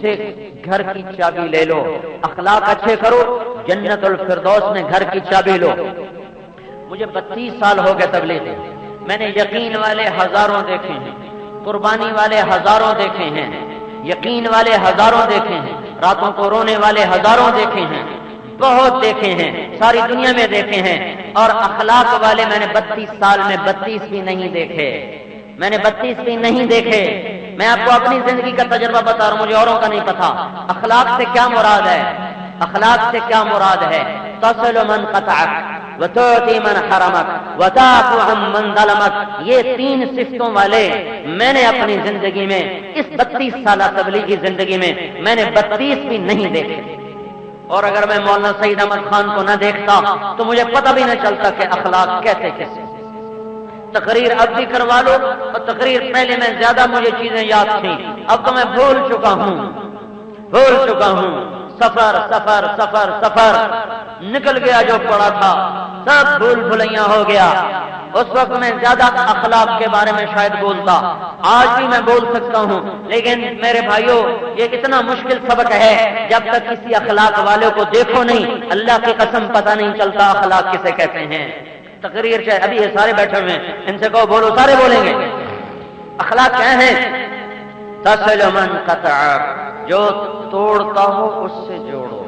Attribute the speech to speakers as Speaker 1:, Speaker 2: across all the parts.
Speaker 1: سے گھر کی چابی لے لو، اخلاق اچھے کرو، جنت الفردوس میں گھر کی چابی لو۔ مجھے 32 سال ہو گئے تبلیغ، میں نے یقین والے ہزاروں دیکھے ہیں، قربانی والے ہزاروں دیکھے ہیں، یقین والے ہزاروں دیکھے ہیں، راتوں کو رونے والے ہزاروں دیکھے ہیں، بہت دیکھے ہیں، ساری دنیا میں دیکھے ہیں، اور اخلاق والے میں نے 32 سال میں 32 بھی نہیں دیکھے، میں نے 32 بھی نہیں دیکھے۔ میں آپ کو اپنی زندگی کا تجربہ بتا رہا ہوں، مجھے اوروں کا نہیں پتا۔ اخلاق سے کیا مراد ہے؟ اخلاق سے کیا مراد ہے؟ تصل من قطعک وتعطی من حرمک وتعفو عن من ظلمک، یہ 3 صفتوں والے میں نے اپنی زندگی میں، اس 32 سالہ تبلیغی زندگی میں نے 32 بھی نہیں دیکھے۔ اور اگر میں مولانا سعید احمد خان کو نہ دیکھتا تو مجھے پتہ بھی نہ چلتا کہ اخلاق کیسے کیسے۔ تقریر اب بھی کروا لو، اور تقریر پہلے میں زیادہ مجھے چیزیں یاد تھیں، اب تو میں بھول چکا ہوں۔ سفر سفر سفر سفر نکل گیا، جو پڑا تھا سب بھول بھلیاں ہو گیا۔ اس وقت میں زیادہ اخلاق کے بارے میں شاید بولتا، آج بھی میں بول سکتا ہوں، لیکن میرے بھائیوں یہ اتنا مشکل سبق ہے، جب تک کسی اخلاق والے کو دیکھو نہیں، اللہ کی قسم پتہ نہیں چلتا اخلاق کسے کہتے ہیں۔ تقریر سے ابھی یہ سارے بیٹھے ہوئے ہیں، ان سے کہو بولو، سارے بولیں گے۔ اخلاق کیا ہے؟ تصل من قطعک، جو توڑتا ہو اس سے جوڑو۔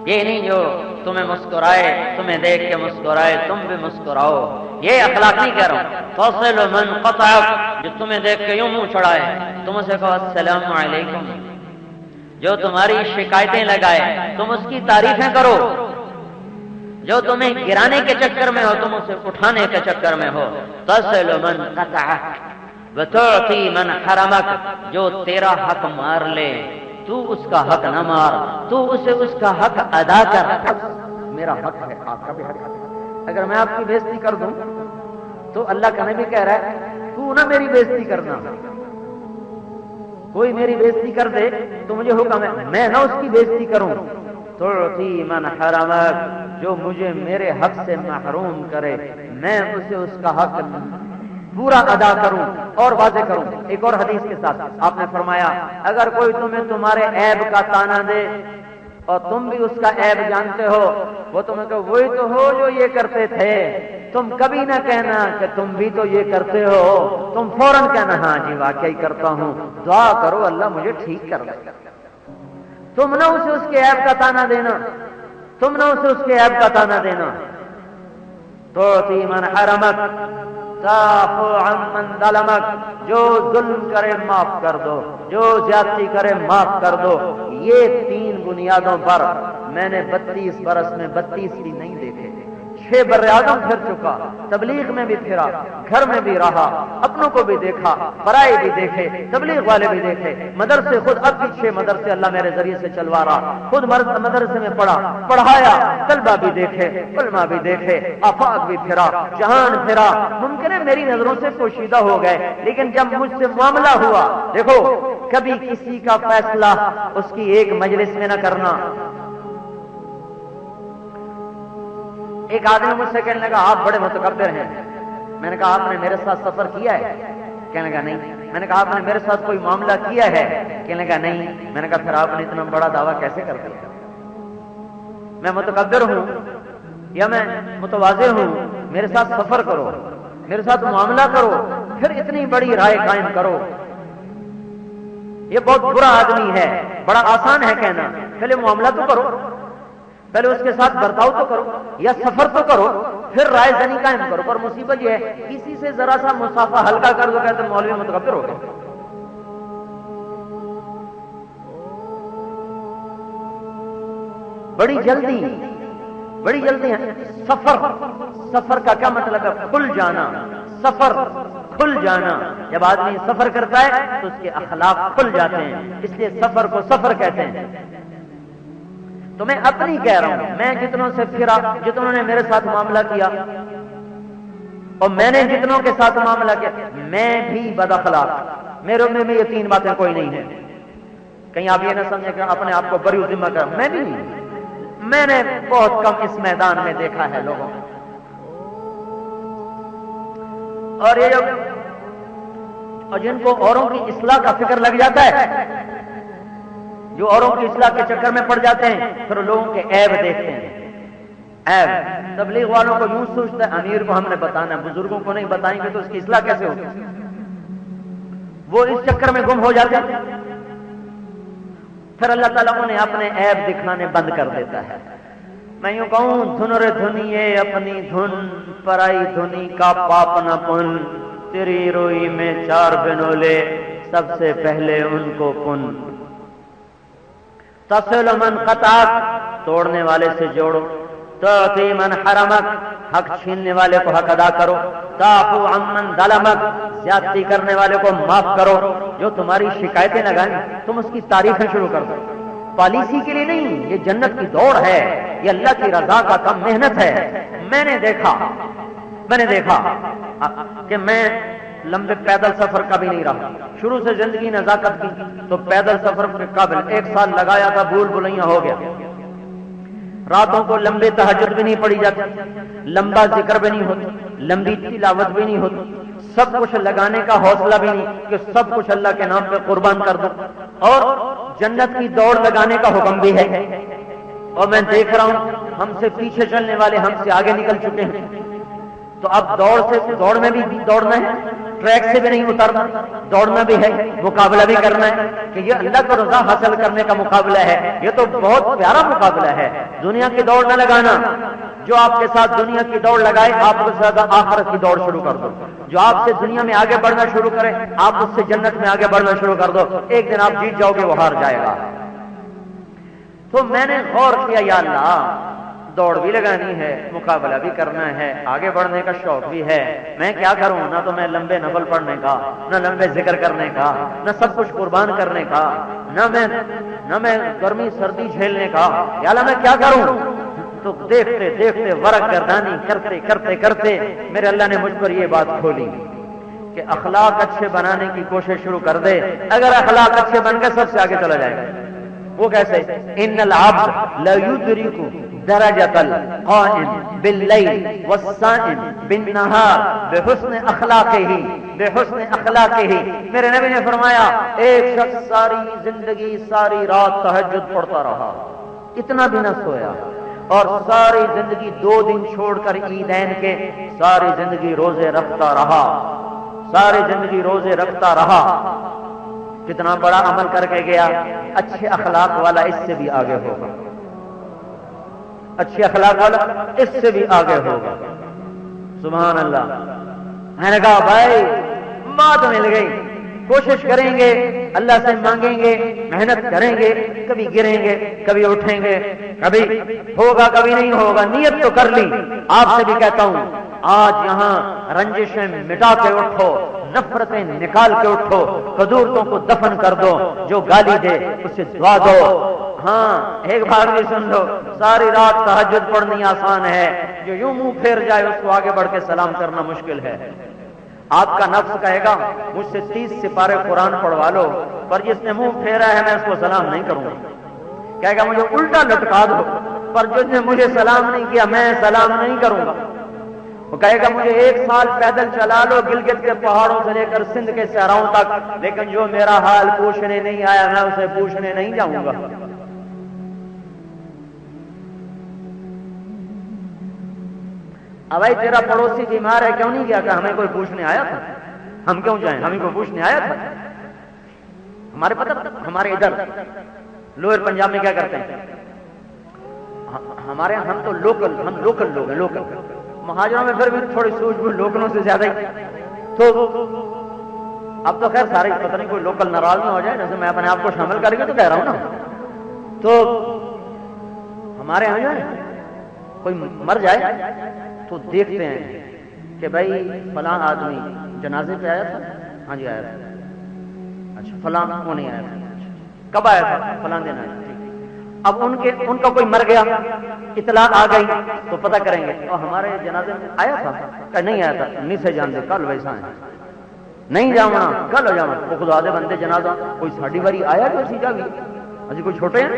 Speaker 1: یہ نہیں جو تمہیں مسکرائے، تمہیں دیکھ کے مسکرائے تم بھی مسکراؤ، یہ اخلاق نہیں کہہ رہا ہوں۔ تصل من قطعک، جو تمہیں دیکھ کے یوں منہ چڑھائے، تم اسے کہو السلام علیکم۔ جو تمہاری شکایتیں لگائے تم اس کی تعریفیں کرو، جو تمہیں گرانے کے چکر میں ہو تم اسے اٹھانے کے چکر میں ہو۔ تصل من قطعک وتعطی من حرمک، جو تیرا حق مار لے تو اس کا حق نہ مار، تو اسے اس کا حق ادا کر۔ میرا حق ہے، آپ کا بھی حق ہے۔ اگر میں آپ کی بےزتی کر دوں تو اللہ کا نبی کہہ رہا ہے تو نہ میری بےزتی کرنا، کوئی میری بےزتی کر دے تو مجھے حکم ہے میں نہ اس کی بےزتی کروں۔ تعطی من حرمک، جو مجھے میرے حق سے محروم کرے میں اسے اس کا حق پورا ادا کروں اور واضح کروں۔ ایک اور حدیث کے ساتھ آپ نے فرمایا اگر کوئی تمہیں تمہارے عیب کا تانا دے اور تم بھی اس کا عیب جانتے ہو، وہ تمہیں کہ وہی تو ہو جو یہ کرتے تھے، تم کبھی نہ کہنا کہ تم بھی تو یہ کرتے ہو، تم فوراً کہنا ہاں جی واقعی کرتا ہوں، دعا کرو اللہ مجھے ٹھیک کر دے۔ تم نہ اسے اس کے عیب کا تانا دینا، تم نہ اسے اس کے عیب کا تانا دینا۔ تعطی من حرمک تعفو عن من ظلمک، جو ظلم کرے معاف کر دو، جو زیادتی کرے معاف کر دو۔ یہ 3 بنیادوں پر میں نے 32 برس میں 32 بھی نہیں دیکھے۔ 6 بر اعظم پھر چکا، تبلیغ میں بھی پھرا، گھر میں بھی رہا، اپنوں کو بھی دیکھا، پرائے بھی دیکھے، تبلیغ والے بھی دیکھے، مدرسے خود اب بھی 6 مدرسے اللہ میرے ذریعے سے چلوا رہا، خود مدرسے میں پڑھایا، طلبہ بھی دیکھے، علماء بھی دیکھے، آفاق بھی پھرا، جہان پھرا۔ ممکن ہے میری نظروں سے پوشیدہ ہو گئے، لیکن جب مجھ سے معاملہ ہوا، دیکھو کبھی کسی کا فیصلہ اس کی ایک مجلس میں نہ کرنا۔ ایک آدمی مجھ سے کہنے لگا آپ بڑے متکبر ہیں، میں نے کہا آپ نے میرے ساتھ سفر کیا ہے؟ کہنے لگا نہیں۔ میں نے کہا آپ نے میرے ساتھ کوئی معاملہ کیا ہے؟ کہنے لگا نہیں۔ میں نے کہا پھر آپ نے اتنا بڑا دعویٰ کیسے کر دیا؟ میں متکبر ہوں یا میں متواضع ہوں؟ میرے ساتھ سفر کرو، میرے ساتھ معاملہ کرو، پھر اتنی بڑی رائے قائم کرو۔ یہ بہت برا آدمی ہے، بڑا آسان ہے کہنا، پہلے معاملہ تو کرو، پہلے اس کے ساتھ برتاؤ تو کرو یا سفر تو کرو، پھر رائے زنی قائم کرو۔ پر مصیبت یہ ہے کسی سے ذرا سا مسافہ ہلکا کر دو کہتے مولوی متکبر ہو گئے۔ بڑی جلدی ہے۔ سفر کا کیا مطلب ہے؟ کھل جانا، سفر کھل جانا۔ جب آدمی سفر کرتا ہے تو اس کے اخلاق کھل جاتے ہیں، اس لیے سفر کو سفر کہتے ہیں۔ تو میں اپنی کہہ رہا ہوں، میں جتنوں سے پھرا، جتنوں نے میرے ساتھ معاملہ کیا اور میں نے جتنوں کے ساتھ معاملہ کیا، میں بھی بد اخلاق، میرے میں یہ 3 باتیں کوئی نہیں ہے۔ کہیں آپ یہ نہ سمجھیں کہ اپنے آپ کو بری ذمہ کر، میں بھی نہیں، میں نے بہت کم اس میدان میں دیکھا ہے لوگوں کو۔ اور یہ جن کو اوروں کی اصلاح کا فکر لگ جاتا ہے جو اوروں کی اصلاح کے چکر میں پڑ جاتے ہیں پھر لوگوں کے عیب دیکھتے ہیں. عیب تبلیغ والوں کو یوں سوچتا ہے امیر کو ہم نے بتانا ہے، بزرگوں کو نہیں بتائیں گے تو اس کی اصلاح کیسے ہوگی؟ وہ اس چکر میں گم ہو جاتے ہیں. پھر اللہ تعالیٰ انہیں اپنے عیب دکھانے بند کر دیتا ہے. میں یوں کہوں دھنر دھنیے اپنی دھن پرائی دھنی کا پاپ نہ پن، تیری روئی میں 4 بنولے سب سے پہلے ان کو پن. تصل من قطعک توڑنے والے سے جوڑو، تعطی من حرمک حق چھیننے والے کو حق ادا کرو، تعفو عمن ظلمک زیادتی کرنے والے کو معاف کرو. جو تمہاری شکایتیں لگائیں تم اس کی تعریفیں شروع کر دو. پالیسی کے لیے نہیں، یہ جنت کی دوڑ ہے، یہ اللہ کی رضا کا کم محنت ہے. میں نے دیکھا کہ میں لمبے پیدل سفر کا بھی نہیں رہا. شروع سے زندگی نزاکت کی تو پیدل سفر کے قابل 1 سال لگایا تھا، بھول بھلیاں ہو گیا. راتوں کو لمبے تہجد بھی نہیں پڑی جاتی، لمبا ذکر بھی نہیں ہوتا، لمبی تلاوت بھی نہیں ہوتی. سب کچھ لگانے کا حوصلہ بھی نہیں کہ سب کچھ اللہ کے نام پہ قربان کر دو. اور جنت کی دوڑ لگانے کا حکم بھی ہے. اور میں دیکھ رہا ہوں ہم سے پیچھے چلنے والے ہم سے آگے نکل چکے ہیں. تو اب دوڑ میں بھی دوڑنا ہے، ٹریک سے بھی نہیں اترنا، دوڑنا بھی ہے، مقابلہ بھی کرنا ہے کہ یہ اللہ کو رضا حاصل کرنے کا مقابلہ ہے. یہ تو بہت پیارا مقابلہ ہے. دنیا کی دوڑ نہ لگانا. جو آپ کے ساتھ دنیا کی دوڑ لگائے آپ اس سے زیادہ آخرت کی دوڑ شروع کر دو. جو آپ سے دنیا میں آگے بڑھنا شروع کرے آپ اس سے جنت میں آگے بڑھنا شروع کر دو. ایک دن آپ جیت جاؤ گے، وہ ہار جائے گا. تو میں نے غور کیا یا اللہ دوڑ بھی لگانی ہے، مقابلہ بھی کرنا ہے، آگے بڑھنے کا شوق بھی ہے. میں کیا کروں؟ نہ تو میں لمبے نفل پڑھنے کا، نہ لمبے ذکر کرنے کا، نہ سب کچھ قربان کرنے کا، نہ میں گرمی سردی جھیلنے کا. یا اللہ میں کیا کروں؟ تو دیکھتے دیکھتے ورق گردانی کرتے میرے اللہ نے مجھ پر یہ بات کھولی کہ اخلاق اچھے بنانے کی کوشش شروع کر دے. اگر اخلاق اچھے بن گئے سب سے آگے چلا جائے گا. وہ کیسے؟ ان العبد لا يدرك درجة القائم بالليل والصائم بالنهار بحسن اخلاقه. میرے نبی نے فرمایا ایک شخص ساری زندگی ساری رات تہجد پڑھتا رہا، اتنا بھی نہ سویا، اور ساری زندگی 2 دن چھوڑ کر عیدین کے ساری زندگی روزے رکھتا رہا. کتنا بڑا عمل کر کے گیا. اچھے اخلاق والا اس سے بھی آگے ہوگا، اچھے اخلاق والا اس سے بھی آگے ہوگا. سبحان اللہ. میں نے کہا بھائی بات مل گئی. کوشش کریں گے، اللہ سے مانگیں گے، محنت کریں گے، کبھی گریں گے، کبھی اٹھیں گے، کبھی ہوگا کبھی نہیں ہوگا. نیت تو کر لی. آپ سے بھی کہتا ہوں آج یہاں رنجشیں مٹا کے اٹھو، نفرتیں نکال کے اٹھو، قدورتوں کو دفن کر دو. جو گالی دے اسے دعا دو. ہاں ایک بار بھی سن لو، ساری رات تہجد پڑھنی آسان ہے، جو یوں منہ پھیر جائے اس کو آگے بڑھ کے سلام کرنا مشکل ہے. آپ کا نفس کہے گا مجھ سے 30 سپارے قرآن پڑھوا لو، پر جس نے منہ پھیرا ہے میں اس کو سلام نہیں کروں گا. کہے گا مجھے الٹا لٹکا دو، پر جس نے مجھے سلام نہیں کیا میں سلام نہیں کروں گا. وہ کہے گا مجھے 1 سال پیدل چلا لو گلگت کے پہاڑوں سے لے کر سندھ کے صحراؤں تک، لیکن جو میرا حال پوچھنے نہیں آیا میں اسے پوچھنے نہیں جاؤں گا. اب بھائی تیرا پڑوسی بیمار ہے کیوں نہیں گیا؟ کہ ہمیں کوئی پوچھنے آیا تھا؟ ہم کیوں جائیں؟ ہمیں کوئی پوچھنے آیا تھا؟ ہمارے پتہ ہمارے ادھر لوئر پنجاب میں کیا کرتے ہیں ہمارے ہم تو لوکل لوگ ہیں. لوکل مہاجروں میں پھر بھی تھوڑی سوچ بوجھ لوکلوں سے زیادہ ہی. تو اب تو خیر سارے پتہ نہیں کوئی لوکل ناراض نہ ہو جائے، جیسے میں اپنے آپ کو شامل کر کے تو کہہ رہا ہوں نا. تو ہمارے یہاں جو ہے کوئی مر جائے تو دیکھتے ہیں کہ بھائی فلاں آدمی جنازے پہ آیا تھا. ہاں جی آیا تھا. اچھا فلاں کون نہیں آیا تھا؟ کب آیا تھا؟ فلاں دن آیا. اب ان کا کوئی مر گیا، اطلاع آ گئی تو پتہ کریں گے اور ہمارے جنازے میں آیا تھا؟ کہ نہیں آیا تھا. نہیں سے جان دے کل ویسا ہے نہیں جانا کل ہو جانا. وہ خدا دے بندے جنازہ کوئی ساڑی باری آیا جو اسی جا گئی. اجی کوئی چھوٹے ہیں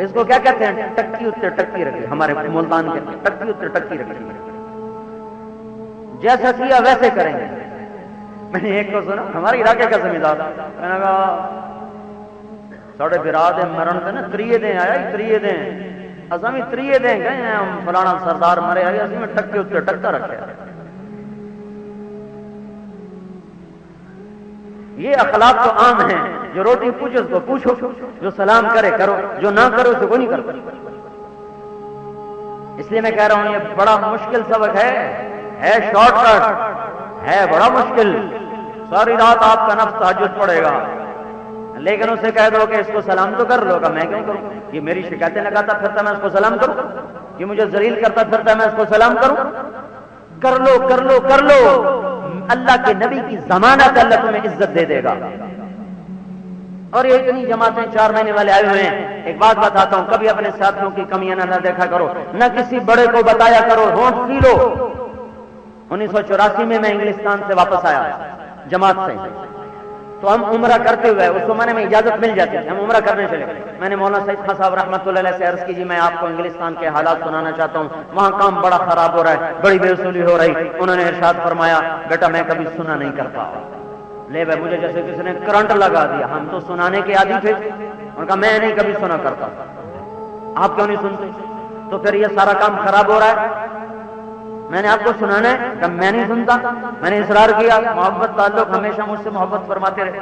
Speaker 1: اس کو کیا کہتے ہیں؟ ٹکی اتنے ٹکی رکھی. ہمارے ملتان کے ٹکی اتنے ٹکی رکھی. جیسا کیا ویسے کریں گے. میں نے ایک کو سنا ہمارے علاقے کا زمیندار، میں نے کہا
Speaker 2: ساڑے براد مرن دے نا تریے دیں آیا تریے دیں اصا بھی تریے دیں گئے ہیں ہم فلانا سردار مرے آئے اسی میں ٹکے اتنے ٹکا رکھے. یہ اخلاق تو عام ہیں. جو روٹی پوچھے اس کو پوچھو, جو سلام کرے کرو, جو نہ کرو اسے کو نہیں کرو. اس لیے میں کہہ رہا ہوں یہ بڑا مشکل سبق ہے شارٹ کٹ ہے, بڑا مشکل. ساری رات آپ کا نفس تہجد پڑے گا, لیکن اسے کہہ دو کہ اس کو سلام تو کر لو گا. میں کیوں کروں؟ یہ میری شکایتیں لگاتا پھرتا میں اس کو سلام کروں؟ یہ مجھے ذلیل کرتا پھرتا میں اس کو سلام کروں؟ کر لو کر لو کر لو. اللہ کے نبی کی ضمانت اللہ تمہیں عزت دے دے گا. اور یہ اتنی جماعتیں 4 مہینے والے آئے ہوئے ہیں. ایک بات بتاتا ہوں, کبھی اپنے ساتھیوں کی کمیاں نہ دیکھا کرو, نہ کسی بڑے کو بتایا کرو, ہونٹ سی لو. 1984 میں انگلستان سے واپس آیا جماعت سے, تو ہم عمرہ کرتے ہوئے اس زمانے میں اجازت مل جاتی تھی, ہم عمرہ کرنے چلے. میں نے مولانا سعید خان صاحب رحمۃ اللہ علیہ سے عرض کی, جی میں آپ کو انگلستان کے حالات سنانا چاہتا ہوں, وہاں کام بڑا خراب ہو رہا ہے, بڑی بے وصولی ہو رہی. انہوں نے ارشاد فرمایا, بیٹا میں کبھی سنا نہیں کرتا. لے بھائی مجھے جیسے کسی نے کرنٹ لگا دیا. ہم تو سنانے کے عادی تھے. ان کا میں نہیں کبھی سنا کرتا. آپ کیوں نہیں سنتے؟ تو پھر یہ سارا کام خراب ہو رہا ہے. میں نے آپ کو سنانا ہے کہ میں نہیں سنتا. میں نے اصرار کیا, محبت تعلق ہمیشہ مجھ سے محبت فرماتے رہے.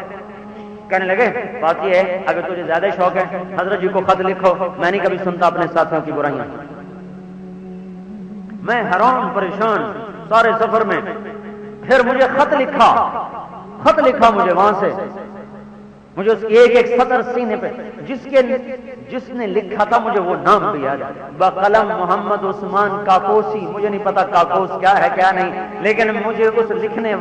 Speaker 2: کہنے لگے بات یہ ہے اگر تجھے زیادہ شوق ہے حضرت جی کو خط لکھو. میں نہیں کبھی سنتا اپنے ساتھیوں کی برائیاں. میں حیران پریشان سارے سفر میں. پھر مجھے خط لکھا مجھے وہاں سے. مجھے اس کی ایک سطر سینے پہ جس نے لکھا تھا مجھے وہ نام بھی یاد ہے, بقلم محمد عثمان کاکوسی. مجھے نہیں پتا کاکوس کیا ہے کیا نہیں, لیکن مجھے اس لکھنے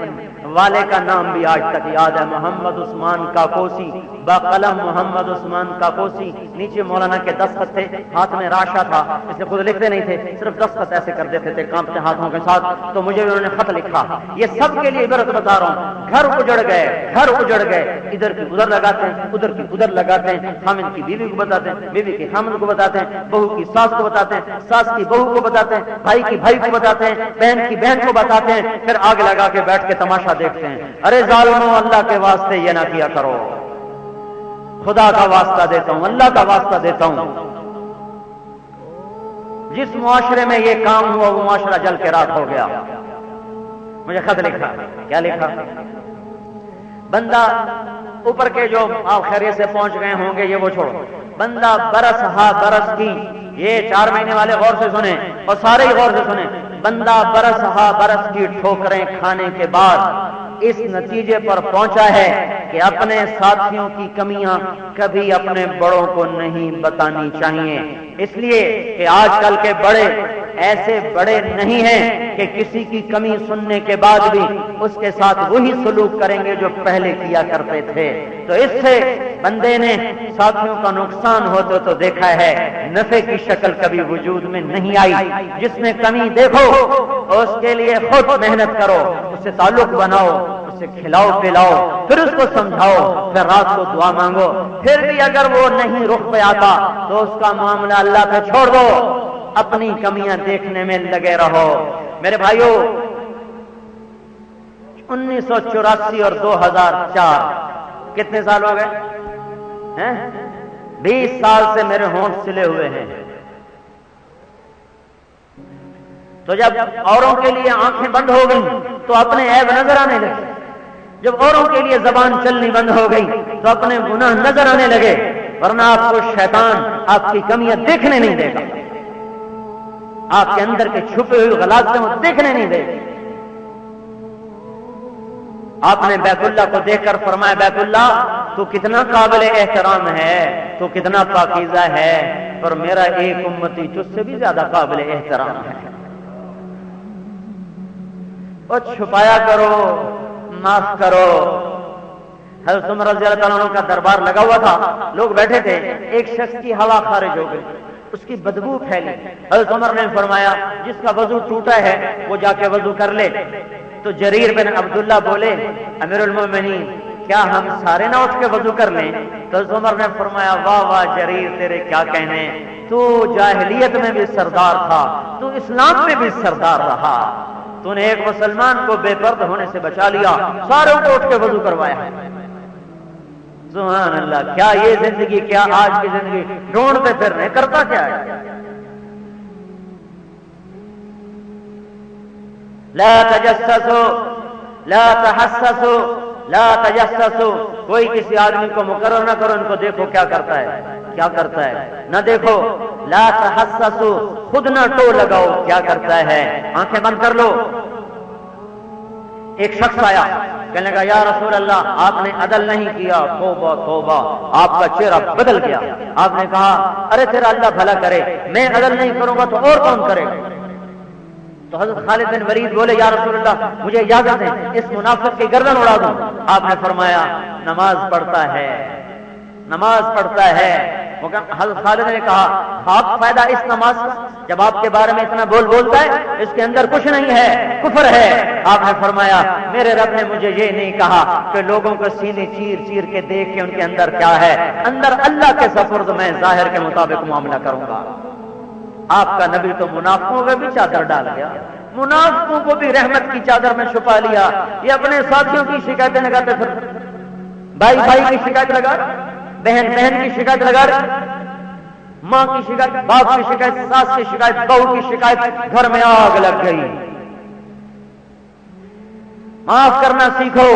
Speaker 2: والے کا نام بھی آج تک یاد ہے, محمد عثمان کاکوسی. بقلم محمد عثمان کاکوسی. نیچے مولانا کے دستخط تھے, ہاتھ میں راشا تھا, اسے خود لکھتے نہیں تھے, صرف دستخط ایسے کر دیتے تھے کانپتے ہاتھوں کے ساتھ. تو مجھے انہوں نے خط لکھا. یہ سب کے لیے عبرت بتا رہا ہوں. گھر اجڑ گئے, ادھر کی ادھر لگاتے ہیں, ادھر کی ادھر لگاتے ہیں. خامد کی بیوی کو بتاتے ہیں, بیوی کے خامد کو بتاتے ہیں, بہو کی ساس کو بتاتے ہیں, ساس کی بہو کو بتاتے ہیں, بھائی کی بھائی کو بتاتے ہیں, بہن کی بہن کو بتاتے ہیں. پھر آگ لگا کے بیٹھ کے تماشا دیکھتے ہیں. ارے ظالموں, اللہ کے واسطے یہ نہ کیا کرو. خدا کا واسطہ دیتا ہوں, اللہ کا واسطہ دیتا ہوں. جس معاشرے میں یہ کام ہوا وہ معاشرہ جل کے راکھ ہو گیا. مجھے خط لکھا. کیا لکھا؟ بندہ اوپر کے جو آپ خیریت سے پہنچ گئے ہوں گے یہ وہ چھوڑو. بندہ برس ہا برس کی, یہ 4 مہینے والے غور سے سنیں اور سارے ہی غور سے سنیں. بندہ برس ہا برس کی ٹھوکریں کھانے کے بعد اس نتیجے پر پہنچا ہے کہ اپنے ساتھیوں کی کمیاں کبھی اپنے بڑوں کو نہیں بتانی چاہیے. اس لیے کہ آج کل کے بڑے ایسے بڑے نہیں ہیں کہ کسی کی کمی سننے کے بعد بھی اس کے ساتھ وہی سلوک کریں گے جو پہلے کیا کرتے تھے. تو اس سے بندے نے ساتھیوں کا نقصان ہوتے تو دیکھا ہے, نفع کی شکل کبھی وجود میں نہیں آئی. جس میں کمی دیکھو اس کے لیے خود محنت کرو, اس سے تعلق بناؤ, اس سے کھلاؤ پلاؤ, پھر اس کو سمجھاؤ, پھر رات کو دعا مانگو. پھر بھی اگر وہ نہیں رخ پہ آتا تو اس کا معاملہ اللہ پہ چھوڑ دو, اپنی کمیاں دیکھنے میں لگے رہو. میرے بھائیوں, 1984 اور 2004 کتنے سال ہو گئے؟ 20 سال سے میرے ہونٹ سلے ہوئے ہیں. تو جب اوروں کے لیے آنکھیں بند ہو گئی تو اپنے عیب نظر آنے لگے. جب اوروں کے لیے زبان چلنی بند ہو گئی تو اپنے گناہ نظر آنے لگے. ورنہ آپ کو شیطان آپ کی کمیاں دیکھنے نہیں دے گا, آپ کے اندر کے چھپے ہوئے غلاظتیں وہ دیکھنے نہیں دے گا. آپ نے بیت اللہ کو دیکھ کر فرمایا, بیت اللہ تو کتنا قابل احترام ہے, تو کتنا پاکیزہ ہے, اور میرا ایک امتی تجھ سے بھی زیادہ قابل احترام ہے. اور چھپایا کرو, معاف کرو. حضرت عمر رضی اللہ تعالیٰ عنہ کا دربار لگا ہوا تھا, لوگ بیٹھے تھے, ایک شخص کی ہوا خارج ہو گئی, اس کی بدبو پھیلی. حضرت عمر نے فرمایا جس کا وضو ٹوٹا ہے وہ جا کے وضو کر لے. تو جریر بن عبداللہ بولے, امیر المومنین کیا ہم سارے نہ اٹھ کے وضو کر لیں؟ تو حضرت عمر نے فرمایا واہ واہ جریر, تیرے کیا کہنے, تو جاہلیت میں بھی سردار تھا, تو اسلام میں بھی سردار رہا, تو نے ایک مسلمان کو بے پرد ہونے سے بچا لیا, سارے کو اٹھ کے وضو کروایا. سبحان اللہ، کیا یہ زندگی، کیا آج کی زندگی، ڈھونڈتے پھر رہے، کرتا کیا ہے؟ لا تجسسوا لا تحسسوا لا تجسسوا، کوئی کسی آدمی کو مقرر نہ کرو، ان کو دیکھو کیا کرتا ہے، کیا کرتا ہے، نہ دیکھو۔ لا تحسسوا، خود نہ ٹو لگاؤ کیا کرتا ہے، آنکھیں بند کر لو۔ ایک شخص آیا، کہنے لگا یا رسول اللہ آپ نے عدل نہیں کیا، توبہ توبہ، آپ کا چہرہ بدل گیا۔ آپ نے کہا ارے تیرا اللہ بھلا کرے، میں عدل نہیں کروں گا تو اور کون کرے گا؟ تو حضرت خالد بن ولید بولے یا رسول اللہ مجھے اجازت ہے اس منافق کی گردن اڑا دوں۔ آپ نے فرمایا نماز پڑھتا ہے، نماز پڑھتا ہے۔ حضرت خالد نے کہا آپ فائدہ اس نماز کا جب آپ کے بارے میں اتنا بولتا ہے، اس کے اندر کچھ نہیں ہے، کفر ہے۔ آپ نے فرمایا میرے رب نے مجھے یہ نہیں کہا کہ لوگوں کو سینے چیر چیر کے دیکھ کے ان کے اندر کیا ہے، اندر اللہ کے سپرد میں ظاہر کے مطابق معاملہ کروں گا۔ آپ کا نبی تو منافقوں کا بھی چادر ڈال گیا، منافقوں کو بھی رحمت کی چادر میں چھپا لیا۔ یہ اپنے ساتھیوں کی شکایتیں لگاتے پھر، بھائی بھائی کی شکایت لگا، بہن بہن کی شکایت لگا، ماں کی شکایت، باپ کی شکایت، ساس کی شکایت، بہو کی شکایت، گھر میں آگ لگ گئی۔ معاف کرنا سیکھو،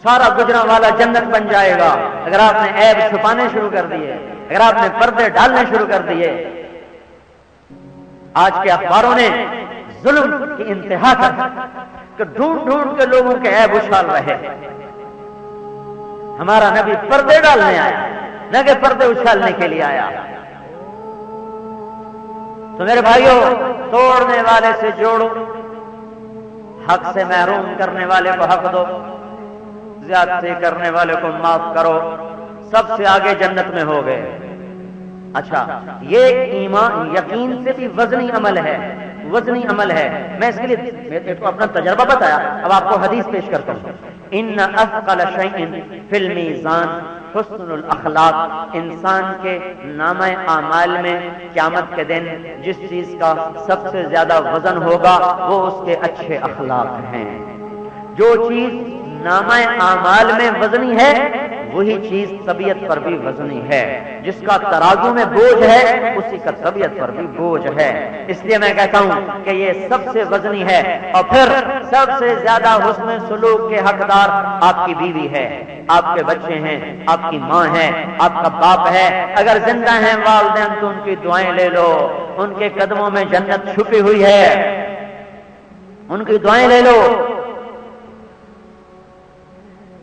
Speaker 2: سارا گجرا والا جنت بن جائے گا۔ اگر آپ نے عیب چھپانے شروع کر دیے، اگر آپ نے پردے ڈالنے شروع کر دیے۔ آج کے اخباروں نے ظلم کی انتہا کر کہ ڈھونڈ ڈھونڈ کے لوگوں کے عیب اچھال رہے۔ ہمارا نبی پردے ڈالنے آیا، نہ کہ پردے اچھالنے کے لیے آیا۔ تو میرے بھائیوں، توڑنے والے سے جوڑو، حق سے محروم کرنے والے کو حق دو، زیادتی کرنے والے کو معاف کرو، سب سے آگے جنت میں ہو گئے۔ اچھا، یہ ایمان یقین سے بھی وزنی عمل ہے، وزنی عمل ہے۔ میں اس کے لیے اپنا تجربہ بتایا، اب آپ کو حدیث پیش کرتا ہوں۔ ان اثقل شیء فی المیزان حسن الاخلاق، انسان کے نامہ اعمال میں قیامت کے دن جس چیز کا سب سے زیادہ وزن ہوگا وہ اس کے اچھے اخلاق ہیں۔ جو چیز نامہ اعمال میں وزنی ہے وہی چیز طبیعت پر بھی وزنی ہے۔ جس کا ترازو میں بوجھ ہے اسی کا طبیعت پر بھی بوجھ ہے۔ اس لیے میں کہتا ہوں کہ یہ سب سے وزنی ہے۔ اور پھر سب سے زیادہ حسن سلوک کے حقدار آپ کی بیوی ہے، آپ کے بچے ہیں، آپ کی ماں ہے، آپ کا باپ ہے۔ اگر زندہ ہیں والدین تو ان کی دعائیں لے لو، ان کے قدموں میں جنت چھپی ہوئی ہے، ان کی دعائیں لے لو۔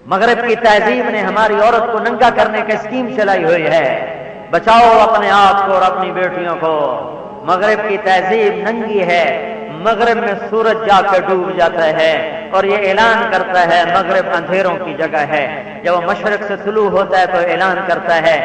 Speaker 2: مغرب کی تہذیب نے ہماری عورت کو ننگا کرنے کی اسکیم چلائی ہوئی ہے۔ بچاؤ اپنے آپ کو اور اپنی بیٹیوں کو۔ مغرب کی تہذیب ننگی ہے۔ مغرب میں سورج جا کے ڈوب جاتا ہے اور یہ اعلان کرتا ہے مغرب اندھیروں کی جگہ ہے۔ جب وہ مشرق سے طلوع ہوتا ہے تو اعلان کرتا ہے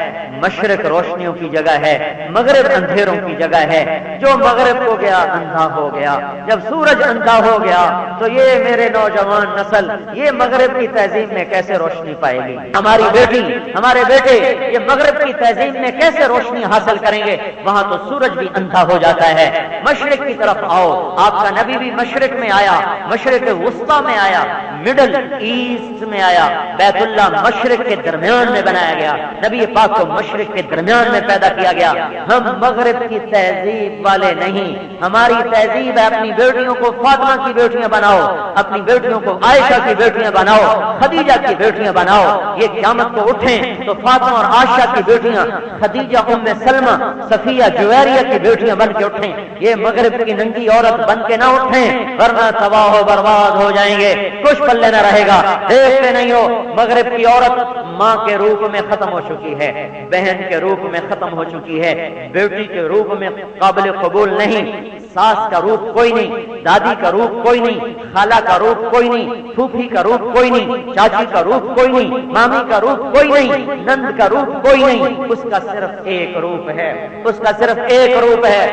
Speaker 2: مشرق روشنیوں کی جگہ ہے، مغرب اندھیروں کی جگہ ہے۔ جو مغرب کو گیا اندھا ہو گیا۔ جب سورج اندھا ہو گیا تو یہ میرے نوجوان نسل یہ مغرب کی تہذیب میں کیسے روشنی پائے گی؟ ہماری بیٹی، ہمارے بیٹے یہ مغرب کی تہذیب میں کیسے روشنی حاصل کریں گے؟ وہاں تو سورج بھی اندھا ہو جاتا ہے۔ مشرق کی طرف آؤ۔ آپ کا نبی بھی مشرق میں آیا، مشرق وسطی میں آیا، مڈل ایسٹ میں آیا۔ بیت اللہ مشرق کے درمیان میں بنایا گیا، نبی پاک کو مشرق کے درمیان میں پیدا کیا گیا۔ ہم مغرب کی تہذیب والے نہیں، ہماری تہذیب ہے اپنی بیٹیوں کو فاطمہ کی بیٹیاں بناؤ، اپنی بیٹیوں کو عائشہ کی بیٹیاں بناؤ، خدیجہ کی بیٹیاں بناؤ۔ یہ قیامت کو اٹھیں تو فاطمہ اور عائشہ کی بیٹیاں، خدیجہ ام سلمہ، صفیہ جویریہ کی بیٹیاں بن کے اٹھیں۔ یہ مغرب کی ننگی عورت بن کے نہ اٹھیں ورنہ تباہ و برباد ہو جائیں گے، کچھ پلے نہ رہے گا۔ دیکھتے نہیں ہو مغرب کی عورت ماں کے روپ میں ختم ہو چکی ہے، بہن کے روپ میں ختم ہو چکی ہے، بیٹی کے روپ میں قابل قبول نہیں، ساس کا روپ کوئی نہیں، دادی کا روپ کوئی نہیں، خالہ کا روپ کوئی نہیں، پھوپھی کا روپ کوئی نہیں، چاچی کا روپ کوئی نہیں، مامی کا روپ کوئی نہیں، نند کا روپ کوئی نہیں۔ اس کا صرف ایک روپ ہے، اس کا صرف ایک روپ ہے۔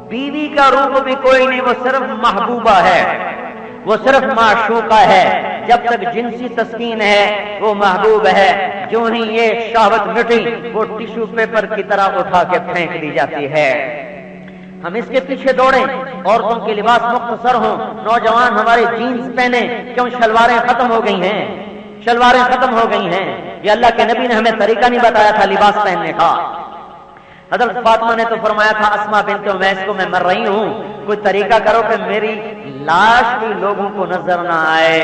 Speaker 2: بیوی کا روپ بھی کوئی نہیں، وہ صرف محبوبہ ہے، وہ صرف معشوقہ ہے۔ جب تک جنسی تسکین ہے وہ محبوب ہے، جو ہی یہ شہوت مٹی وہ ٹیشو پیپر کی طرح اٹھا کے پھینک دی جاتی ہے۔ ہم اس کے پیچھے دوڑیں عورتوں کے لباس مختصر ہوں، نوجوان ہمارے جینز پہنے، کیوں شلواریں ختم ہو گئی ہیں، شلواریں ختم ہو گئی ہیں۔ یہ اللہ کے نبی نے ہمیں طریقہ نہیں بتایا تھا لباس پہننے کا۔ حضرت فاطمہ نے تو فرمایا تھا اسما بنت امیس کو میں مر رہی ہوں، کوئی طریقہ کرو کہ میری لاش بھی لوگوں کو نظر نہ آئے،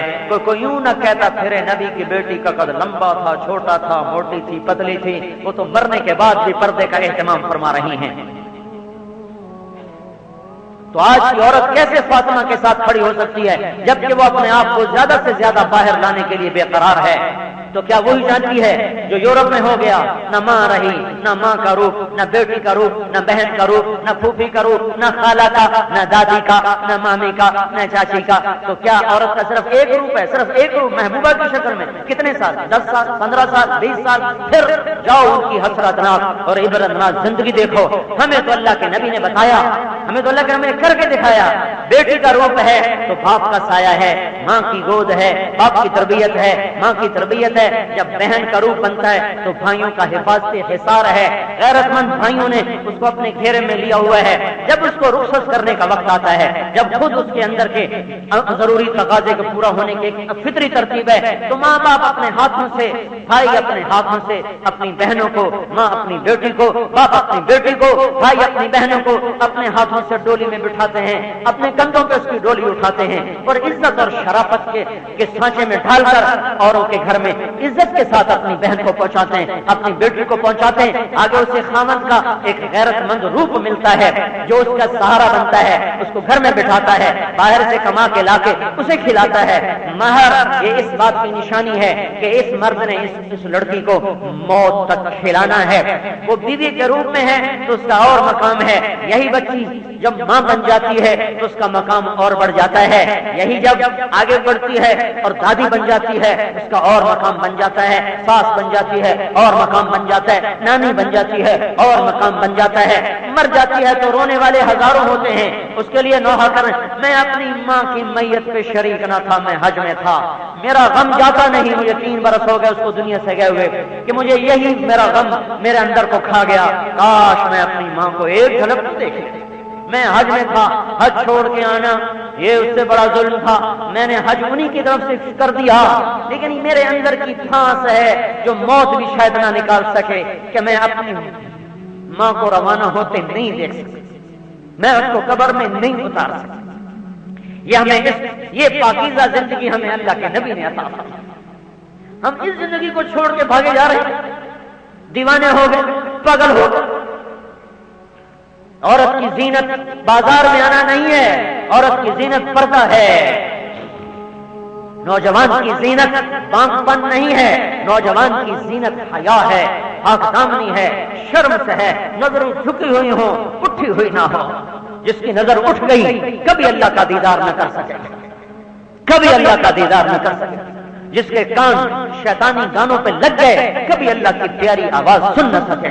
Speaker 2: کوئی یوں نہ کہتا پھرے نبی کی بیٹی کا قد لمبا تھا، چھوٹا تھا، موٹی تھی، پتلی تھی۔ وہ تو مرنے کے بعد بھی پردے کا اہتمام فرما رہی ہیں۔ تو آج کی عورت کیسے فاطمہ کے ساتھ کھڑی ہو سکتی ہے جبکہ وہ اپنے آپ کو زیادہ سے زیادہ باہر لانے کے لیے بے قرار ہے؟ تو کیا وہی جانتی ہے جو یورپ میں ہو گیا، نہ ماں رہی، نہ ماں کا روپ، نہ بیٹی کا روپ، نہ بہن کا روپ، نہ پھوپھی کا روپ، نہ خالہ کا، نہ دادی کا، نہ مامی کا، نہ چاچی کا؟ تو کیا عورت کا صرف ایک روپ ہے، صرف ایک روپ محبوبہ کی شکل میں؟ کتنے سال؟ 10 سال، 15 سال، 20 سال؟ پھر جاؤ ان کی حسرتناک اور عبرتناک زندگی دیکھو۔ ہمیں تو اللہ کے نبی نے بتایا، ہمیں تو اللہ کے نبی نے کر کے دکھایا۔ بیٹی کا روپ ہے تو باپ کا سایہ ہے، ماں کی گود ہے، باپ کی تربیت ہے، ماں کی تربیت ہے۔ جب بہن کا روپ بنتا ہے تو بھائیوں کا حفاظتی حصار ہے، غیرت مند بھائیوں نے اس کو اپنے گھیرے میں لیا ہوا ہے۔ جب اس کو رخصت کرنے کا وقت آتا ہے، جب خود اس کے اندر کے ضروری تقاضے کو پورا ہونے کی فطری ترتیب ہے، تو ماں باپ اپنے ہاتھوں سے، بھائی اپنے ہاتھوں سے اپنی بہنوں کو، ماں اپنی بیٹی کو، باپ اپنی بیٹی کو، بھائی اپنی بہنوں کو اپنے ہاتھوں سے ڈولی میں بٹھاتے ہیں، اپنے کندھوں پہ اس کی ڈولی اٹھاتے ہیں اور عزت اور شرافت کے سانچے میں ڈھال کر اوروں کے گھر میں عزت کے ساتھ اپنی بہن کو پہنچاتے ہیں، اپنی بیٹی کو پہنچاتے ہیں۔ آگے اسے خاوند کا ایک غیرت مند روپ ملتا ہے جو اس کا سہارا بنتا ہے، اس کو گھر میں بٹھاتا ہے، باہر سے کما کے لا کے اسے کھلاتا ہے۔ مہر یہ اس بات کی نشانی ہے کہ اس مرد نے اس لڑکی کو موت تک کھلانا ہے۔ وہ بیوی کے روپ میں ہے تو اس کا اور مقام ہے، یہی بچی جب ماں بن جاتی ہے تو اس کا مقام اور بڑھ جاتا ہے، یہی جب آگے بڑھتی ہے اور دادی بن جاتی ہے اس کا اور مقام بن جاتا ہے، ساس بن جاتی ہے اور مقام بن جاتا ہے، نانی بن جاتی ہے اور مقام بن جاتا ہے۔ مر جاتی ہے تو رونے والے ہزاروں ہوتے ہیں، اس کے لیے نوحہ کریں، میں اپنی ماں کی میت پہ شریک نہ تھا، میں حج میں تھا، میرا غم جاتا نہیں، مجھے 3 برس ہو گئے اس کو دنیا سے گئے ہوئے کہ مجھے یہی میرا غم میرے اندر کو کھا گیا، کاش میں اپنی ماں کو ایک جھلک دیکھ لوں۔ میں حج میں تھا، حج چھوڑ کے آنا یہ اس سے بڑا ظلم تھا، میں نے حج انہی کی طرف سے کر دیا، لیکن میرے اندر کی پھانس ہے جو موت بھی شاید نہ نکال سکے کہ میں اپنی ماں کو روانہ ہوتے نہیں دیکھ سکتا، میں اس کو قبر میں نہیں اتار سکتا۔ یہ پاکیزہ زندگی ہمیں اللہ کے نبی نے عطا فرمائی۔ ہم اس زندگی کو چھوڑ کے بھاگے جا رہے ہیں، دیوانے ہو گئے، پاگل ہو گئے۔ عورت کی زینت بازار میں آنا نہیں ہے، عورت کی زینت پردہ ہے۔ نوجوان کی زینت بانک پن نہیں ہے، نوجوان کی زینت حیا ہے، پاک دامنی ہے، شرم سے ہے، نظریں جھکی ہوئی ہوں، اٹھی ہوئی نہ ہو۔ جس کی نظر اٹھ گئی کبھی اللہ کا دیدار نہ کر سکے، کبھی اللہ کا دیدار نہ کر سکے۔ جس کے کان شیطانی گانوں پہ لگ گئے کبھی اللہ کی پیاری آواز سن نہ سکے،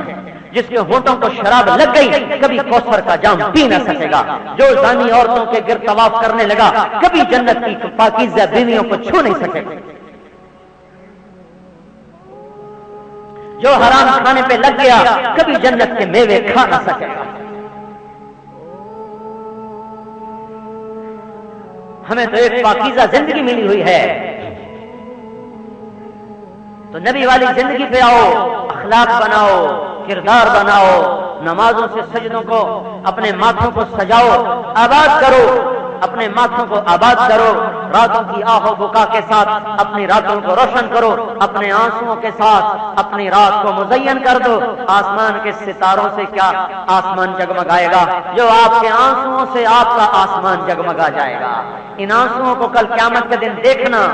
Speaker 2: جس کے ہونٹوں کو شراب لگ گئی کبھی کوثر کا جام پی نہ سکے گا، جو زانی عورتوں کے گرد طواف کرنے لگا کبھی جنت کی پاکیزہ بیویوں کو چھو نہیں سکے گا، جو حرام کھانے پہ لگ گیا کبھی جنت کے میوے کھا نہ سکے گا۔ ہمیں تو ایک پاکیزہ زندگی ملی ہوئی ہے، تو نبی والی زندگی پہ آؤ، اخلاق بناؤ، کردار بناؤ، نمازوں سے سجدوں کو اپنے ماتھوں کو سجاؤ، آباد کرو، اپنے ماتھوں کو آباد کرو، راتوں کی آہ و بکا کے ساتھ اپنی راتوں کو روشن کرو، اپنے آنسوؤں کے ساتھ اپنی رات کو مزین کر دو۔ آسمان کے ستاروں سے کیا آسمان جگمگائے گا، جو آپ کے آنسوؤں سے آپ کا آسمان جگمگا جائے گا۔ ان آنسوؤں کو کل قیامت کے دن دیکھنا۔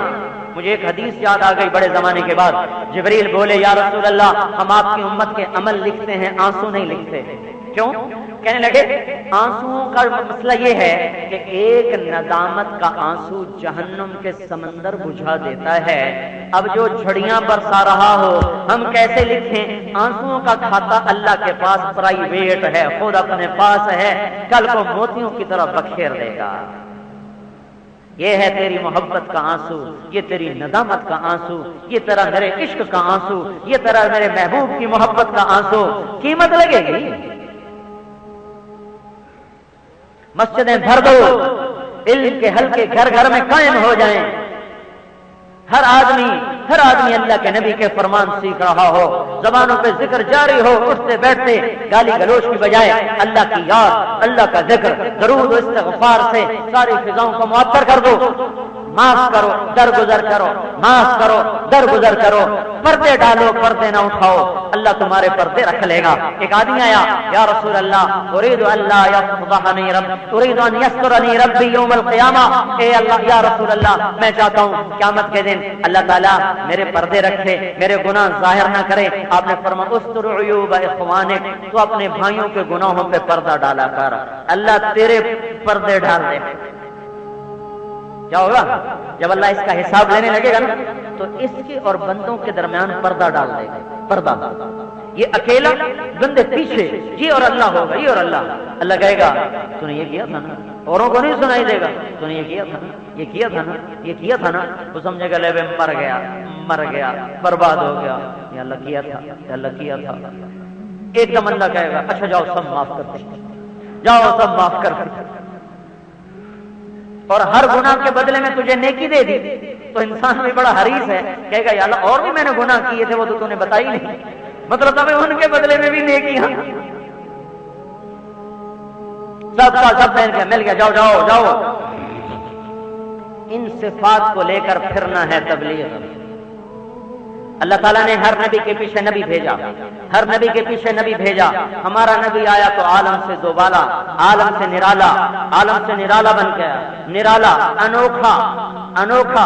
Speaker 2: مجھے ایک حدیث یاد آ گئی بڑے زمانے کے بعد، جبریل بولے یا رسول اللہ ہم آپ کی امت کے عمل لکھتے ہیں، آنسو نہیں لکھتے، کیوں؟ کہنے لگے آنسوؤں کا مسئلہ یہ ہے کہ ایک ندامت کا آنسو جہنم کے سمندر بجھا دیتا ہے، اب جو جھڑیاں برسا رہا ہو ہم کیسے لکھیں؟ آنسوؤں کا کھاتا اللہ کے پاس پرائیویٹ ہے، خود اپنے پاس ہے، کل کو موتیوں کی طرح بکھیر دے گا۔ یہ ہے تیری محبت کا آنسو، یہ تیری ندامت کا آنسو، یہ تیرا میرے عشق کا آنسو، یہ تیرا میرے محبوب کی محبت کا آنسو، قیمت لگے گی۔ مسجدیں بھر دو، علم کے حلقے گھر گھر میں قائم ہو جائیں، ہر آدمی اللہ کے نبی کے فرمان سیکھ رہا ہو، زبانوں پہ ذکر جاری ہو، اٹھتے بیٹھتے گالی گلوچ کی بجائے اللہ کی یاد، اللہ کا ذکر، درود و استغفار سے ساری فضاؤں کو معطر کر دو، معاف کرو، درگزر کرو، معاف کرو، درگزر کرو، پردے ڈالو، پردے نہ اٹھاؤ، اللہ تمہارے پردے رکھ لے گا۔ ایک آدمی آیا، یا رسول اللہ اريد اللہ یفضحنی رب اريد ان یسترنی ربی یوم القیامہ، اے اللہ یا رسول اللہ میں چاہتا ہوں قیامت کے دن اللہ تعالیٰ میرے پردے رکھے، میرے گناہ ظاہر نہ کرے۔ آپ نے فرمایا استر عیوب اخوانک، تو اپنے بھائیوں کے گناہوں پہ پردہ ڈالا کر، اللہ تیرے پردے ڈال دے۔ کیا ہوگا جب اللہ اس کا حساب لینے لگے گا نا، تو اس کے اور بندوں کے درمیان پردہ ڈال دے گا، پردہ، یہ اکیلا، بندے پیچھے، یہ اور اللہ ہوگا، یہ اور اللہ کہے گا تو نے یہ کیا تھا نا، اوروں کو نہیں سنائی دے گا تو نے یہ کیا تھا نا، یہ کیا تھا نا، یہ کیا تھا نا، تو سمجھے گا لے بے مر گیا، برباد ہو گیا، یہ اللہ کیا تھا، یہ اللہ کیا تھا۔ ایک دم اللہ کہے گا اچھا جاؤ سب معاف کر دو، جاؤ سب معاف کر دو، اور ہر گناہ کے بدلے میں تجھے نیکی دے دی، تو انسان بھی بڑا حریص ہے، کہے گا یا اللہ اور بھی میں نے گناہ کیے تھے وہ تو نے بتائی نہیں، مطلب تمہیں ان کے بدلے میں بھی نیکیاں، سب کا سب مل گیا، جاؤ جاؤ جاؤ۔ ان صفات کو لے کر پھرنا ہے تبلیغ۔ اللہ تعالیٰ نے ہر نبی کے پیچھے نبی بھیجا، ہر نبی کے پیچھے نبی بھیجا۔ ہمارا نبی آیا تو عالم سے دوبالا، عالم سے نرالا، عالم سے نرالا بن گیا، نرالا، انوکھا، انوکھا،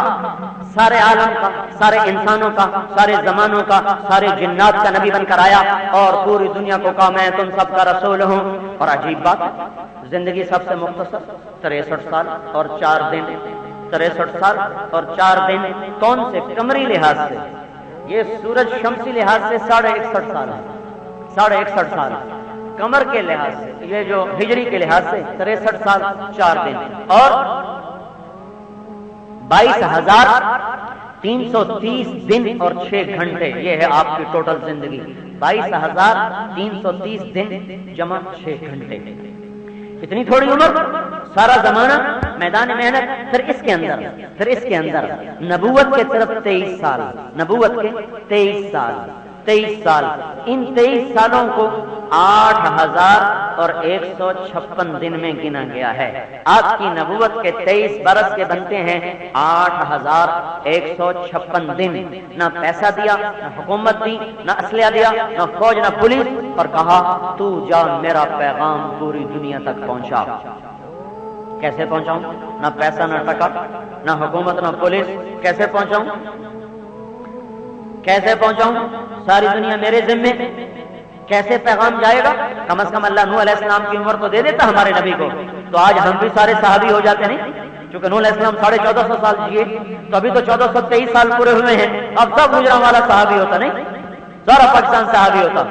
Speaker 2: سارے عالم کا، سارے انسانوں کا، سارے زمانوں کا، سارے جنات کا نبی بن کر آیا، اور پوری دنیا کو کہا میں تم سب کا رسول ہوں۔ اور عجیب بات، زندگی سب سے مختصر 63 سال اور 4 دن، 63 سال اور 4 دن، کون سے؟ قمری لحاظ سے، یہ سورج شمسی لحاظ سے 61.5 سال ہے، 61.5 سال، قمر کے لحاظ سے یہ جو ہجری کے لحاظ سے 63 سال 4 دن اور 22,330 دن اور 6 گھنٹے، یہ ہے آپ کی ٹوٹل زندگی، 22,330 دن جمع 6 گھنٹے، اتنی تھوڑی عمر، سارا زمانہ میدان محنت۔ پھر اس کے اندر نبوت کے طرف 23 سال، نبوت کے 23 سال، ان 23 سالوں کو 8,156 دن میں گنا گیا ہے۔ آپ کی نبوت کے 23 برس کے بنتے ہیں 8,156 دن۔ نہ پیسہ دیا، نہ حکومت دی، نہ اسلحہ دیا، نہ فوج، نہ پولیس، اور کہا تو جا میرا پیغام پوری دنیا تک پہنچا۔ کیسے پہنچاؤں؟ نہ پیسہ، نہ ٹکا، نہ حکومت، نہ پولیس، کیسے پہنچاؤں؟ کیسے پہنچاؤں؟ ساری دنیا میرے ذمے، کیسے پیغام جائے گا؟ کم از کم اللہ نوح علیہ السلام کی عمر تو دے دیتا ہمارے نبی کو، تو آج ہم بھی سارے صحابی ہو جاتے نہیں، چونکہ نوح علیہ السلام 1450 سال جیے، تو ابھی تو 1423 سال پورے ہوئے ہیں، اب سب گجران والا صحابی ہوتا نہیں، سارا پاکستان صحابی ہوتا،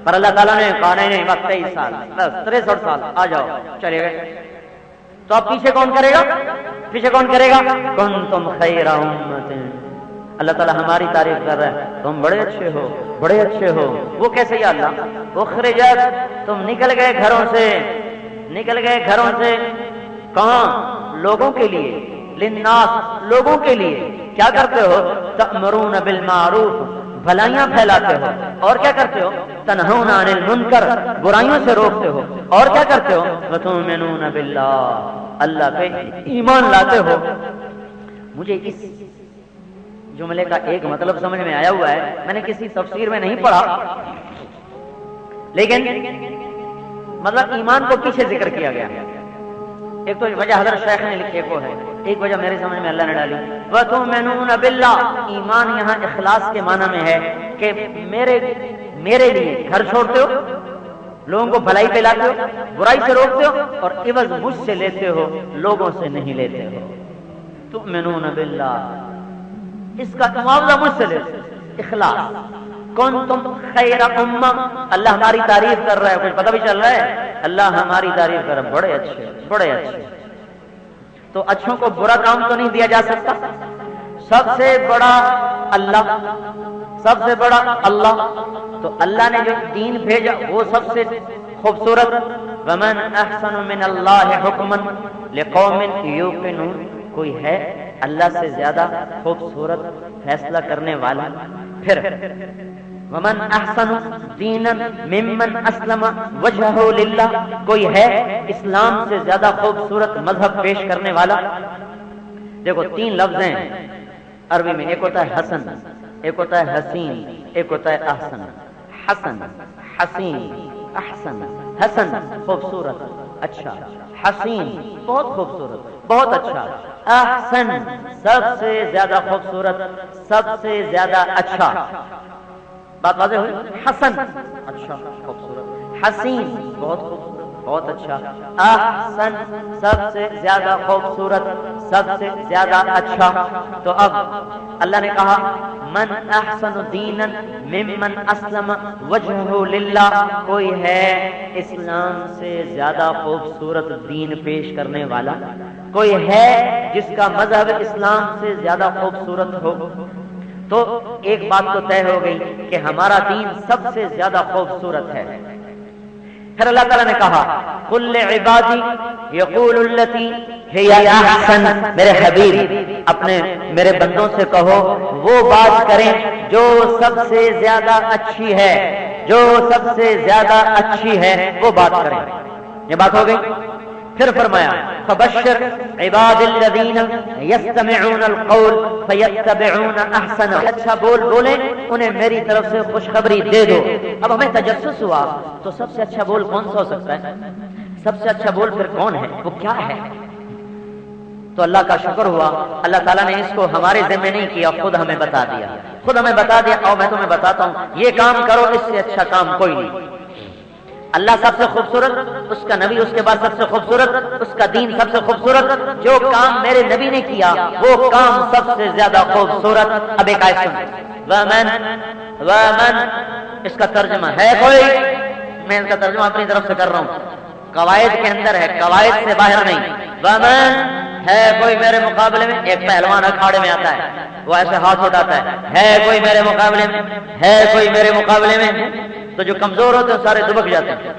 Speaker 2: پر اللہ تعالیٰ نے کہا نہیں، بس 23 سال، بس 63 سال، آ جاؤ، چلے گئے۔ تو اب پیچھے کون کرے گا؟ پیچھے کون کرے گا؟ کنتم خیر امت، اللہ تعالیٰ ہماری تعریف کر رہا ہے، تم بڑے اچھے ہو، بڑے اچھے ہو۔ وہ کیسے یا اللہ؟ اخرجت، تم نکل گئے گھروں سے، نکل گئے گھروں سے، کہاں؟ لوگوں کے لیے، للناس، لوگوں کے لیے، کیا کرتے ہو؟ تأمرون بالمعروف، بھلائیاں پھیلاتے ہو، اور کیا کرتے ہو؟ تنہون عن المنکر، برائیوں سے روکتے ہو، اور کیا کرتے ہو؟ وتؤمنون باللہ، اللہ پہ ایمان لاتے ہو۔ مجھے اس جملے کا ایک مطلب سمجھ میں آیا ہوا ہے، میں نے کسی تفسیر میں نہیں پڑھا، لیکن مطلب ایمان کو پیچھے ذکر کیا گیا۔ ایک تو وجہ حضرت شیخ نے لکھی کو ہے، ایک وجہ میرے سمجھ میں اللہ نے ڈالی، وَتُؤْمِنُونَ بِاللَّهِ، ایمان یہاں اخلاص کے معنی میں ہے کہ میرے لیے گھر چھوڑتے ہو، لوگوں کو بھلائی پہ لاتے ہو، برائی سے روکتے ہو، اور عوض مجھ سے لیتے ہو، لوگوں سے نہیں لیتے ہو۔ تؤمنون باللہ، اس کا معاوضہ مجھ سے لیتے ہو، اخلاص۔ کنتم خیر امہ، اللہ ہماری تعریف کر رہا ہے، کچھ پتہ بھی چل رہا ہے؟ اللہ ہماری تعریف کر رہا ہے، بڑے اچھے، بڑے اچھے۔ تو اچھوں کو برا کام تو نہیں دیا جا سکتا، سب سے بڑا اللہ، سب سے بڑا اللہ، تو اللہ نے جو دین بھیجا وہ سب سے خوبصورت، ومن احسن من اللہ حکما لقوم یوقنون، کوئی ہے اللہ سے زیادہ خوبصورت فیصلہ کرنے والا؟ پھر ومن احسن دینا ممن اسلم وجہہ للہ، کوئی ہے اسلام سے زیادہ خوبصورت مذہب پیش کرنے والا؟ دیکھو 3 لفظ ہیں عربی میں، ایک ہوتا ہے حسن، ایک ہوتا ہے حسین، ایک ہوتا ہے احسن۔ حسن، حسین، احسن۔ حسن خوبصورت، اچھا۔ حسین بہت خوبصورت، بہت اچھا۔ احسن سب سے زیادہ خوبصورت، سب سے زیادہ اچھا۔ بات واضح ہوئی؟ حسن اچھا خوبصورت، حسین بہت خوبصورت بہت اچھا، احسن سب سے زیادہ خوبصورت، سب سے زیادہ اچھا۔ تو اب اللہ نے کہا من احسن دینا ممن اسلم وجہہ للہ، کوئی ہے اسلام سے زیادہ خوبصورت دین پیش کرنے والا؟ کوئی ہے جس کا مذہب اسلام سے زیادہ خوبصورت ہو؟ تو ایک بات تو طے ہو گئی کہ ہمارا دین سب سے زیادہ خوبصورت ہے۔ پھر اللہ تعالیٰ نے کہا قل عبادی یقول التی ہی احسن، میرے حبیب اپنے میرے بندوں سے کہو وہ بات کریں جو سب سے زیادہ اچھی ہے، جو سب سے زیادہ اچھی ہے وہ بات کریں۔ یہ بات ہو گئی۔ پھر فرمایا فبشر عباد الذین یستمعون القول فیتبعون احسنہ، اچھا بول بولیں انہیں میری طرف سے خوشخبری دے دو۔ اب ہمیں تجسس ہوا تو سب سے اچھا بول کون سا ہو سکتا ہے؟ سب سے اچھا بول پھر کون ہے؟ وہ کیا ہے؟ تو اللہ کا شکر ہوا، اللہ تعالیٰ نے اس کو ہمارے ذمہ نہیں کیا، خود ہمیں بتا دیا، خود ہمیں بتا دیا۔ اور میں تمہیں بتاتا ہوں یہ کام کرو، اس سے اچھا کام کوئی نہیں۔ اللہ سب سے خوبصورت، اس کا نبی اس کے بعد سب سے خوبصورت، اس کا دین سب سے خوبصورت۔ جو کام میرے نبی نے کیا وہ کام سب سے زیادہ خوبصورت۔ اب ایک آیت سنیں، ومن اس کا ترجمہ ہے کوئی؟ میں اس کا ترجمہ اپنی طرف سے کر رہا ہوں، قواعد کے اندر ہے، قواعد سے باہر نہیں۔ ومن ہے کوئی میرے مقابلے میں؟ ایک پہلوان اکھاڑے میں آتا ہے، وہ ایسے ہاتھ اٹھاتا ہے کوئی میرے مقابلے میں؟ ہے کوئی میرے مقابلے میں؟ تو جو کمزور ہوتے ہیں سارے دبک جاتے ہیں۔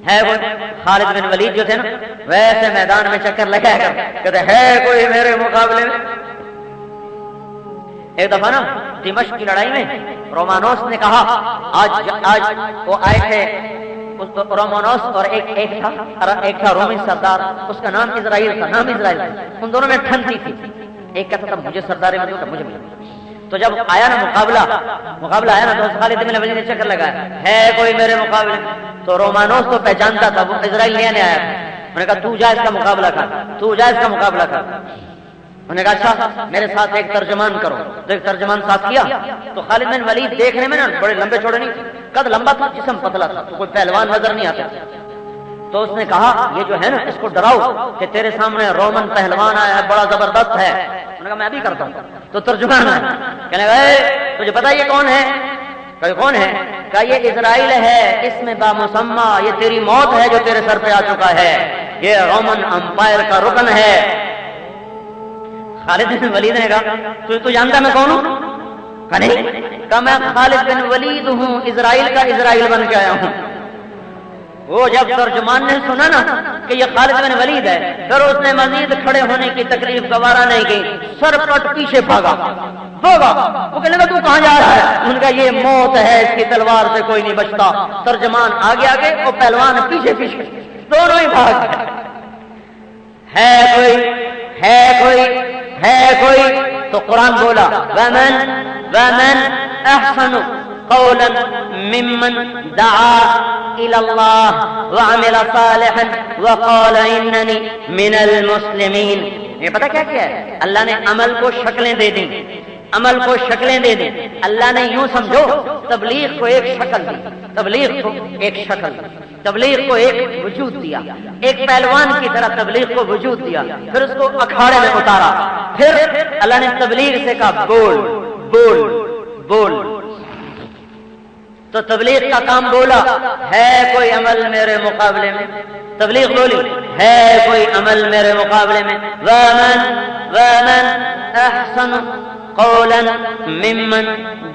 Speaker 2: ہے کوئی؟ خالد بن ولید جو تھے نا ویسے میدان میں چکر لگایا کر کہتے ہے کوئی میرے مقابلے میں؟ ایک دفعہ نا دمشق کی لڑائی میں رومانوس نے کہا آج وہ آئے تھے رومانوس اور ایک تھا رومی سردار، اس کا نام اسرائیل تھا، نام اسرائیل تھا۔ ان دونوں میں ٹھنڈی تھی، ایک کہتا تھا مجھے سرداری مت دو، مجھے تو جب آیا نا مقابلہ آیا نا تو خالد بن ولید نے چکر لگایا ہے کوئی میرے مقابلے میں؟ تو رومانوس تو پہچانتا تھا وہ اسرائیل لینے آیا تھا، انہوں نے کہا تو جا اس کا مقابلہ کر، تو جا اس کا مقابلہ کر۔ انہوں نے کہا اچھا میرے ساتھ ایک ترجمان کرو، تو ایک ترجمان ساتھ کیا۔ تو خالد بن ولید دیکھنے میں نا بڑے لمبے چھوڑے نہیں، قد لمبا تھا، جسم پتلا تھا، تو کوئی پہلوان نظر نہیں آتا۔ تو اس نے کہا یہ جو ہے نا اس کو ڈراؤ کہ تیرے سامنے رومن پہلوان آیا ہے، بڑا زبردست ہے۔ انہوں نے کہا میں بھی کرتا ہوں۔ تو ترجمان کہنے لگا تجھے پتا یہ کون ہے؟ کہ کون ہے؟ کہ یہ اسرائیل ہے، اس میں بامسمہ، یہ تیری موت ہے جو تیرے سر پہ آ چکا ہے، یہ رومن امپائر کا رکن ہے۔ خالد بن ولید نے کہا تو جانتا میں کون ہوں؟ کہا نہیں، کہا میں خالد بن ولید ہوں، اسرائیل کا اسرائیل بن کے آیا ہوں۔ وہ جب ترجمان نے سنا نا کہ یہ خالد بن ولید ہے، پھر اس نے مزید کھڑے ہونے کی تکلیف گوارا نہیں کی، سر پٹ پیچھے بھاگا۔ وہ کہنے لگا تو کہاں جا رہا ہے؟ ان کا یہ موت ہے، اس کی تلوار سے کوئی نہیں بچتا۔ ترجمان آگے آگے اور پہلوان پیچھے پیچھے، دونوں ہی بھاگ گئے۔ ہے کوئی تو قرآن بولا ومن احسن قولا ممن دعا الى الله وعمل صالحا وقال انني من المسلمين۔ یہ پتہ کیا ہے؟ اللہ نے عمل کو شکلیں دے دیں، عمل کو شکلیں دے دیں۔ اللہ نے یوں سمجھو تبلیغ کو ایک شکل دی، تبلیغ کو ایک شکل دی، تبلیغ کو ایک وجود دیا، ایک پہلوان کی طرح تبلیغ کو وجود دیا، پھر اس کو اکھاڑے میں اتارا، پھر اللہ نے تبلیغ سے کہا بول بول بول۔ تو تبلیغ کا کام بولا ہے کوئی عمل میرے مقابلے میں؟ تبلیغ بولی ہے کوئی عمل میرے مقابلے میں؟ ومن احسن
Speaker 1: قولا ممن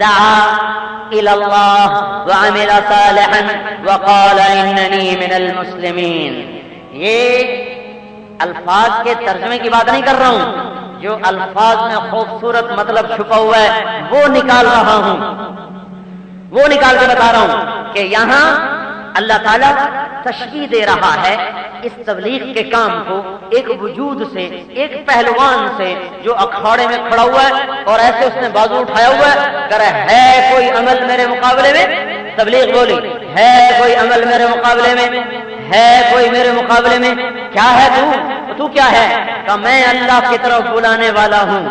Speaker 1: دعا الى اللہ وعمل صالحا وقال اننی من المسلمین. یہ الفاظ کے ترجمے کی بات نہیں کر رہا ہوں، جو الفاظ میں خوبصورت مطلب چھپا ہوا ہے وہ نکال رہا ہوں، وہ نکال کے بتا رہا ہوں کہ یہاں اللہ تعالیٰ تشبیہ دے رہا ہے اس تبلیغ کے کام کو ایک وجود سے، ایک پہلوان سے جو اکھاڑے میں کھڑا ہوا ہے اور ایسے اس نے بازو اٹھایا ہوا ہے، کہہ رہا ہے کوئی عمل میرے مقابلے میں. تبلیغ بولی ہے کوئی عمل میرے مقابلے میں، ہے کوئی میرے مقابلے میں. کیا ہے تو کیا ہے؟ کہ میں اللہ کی طرف بلانے والا ہوں.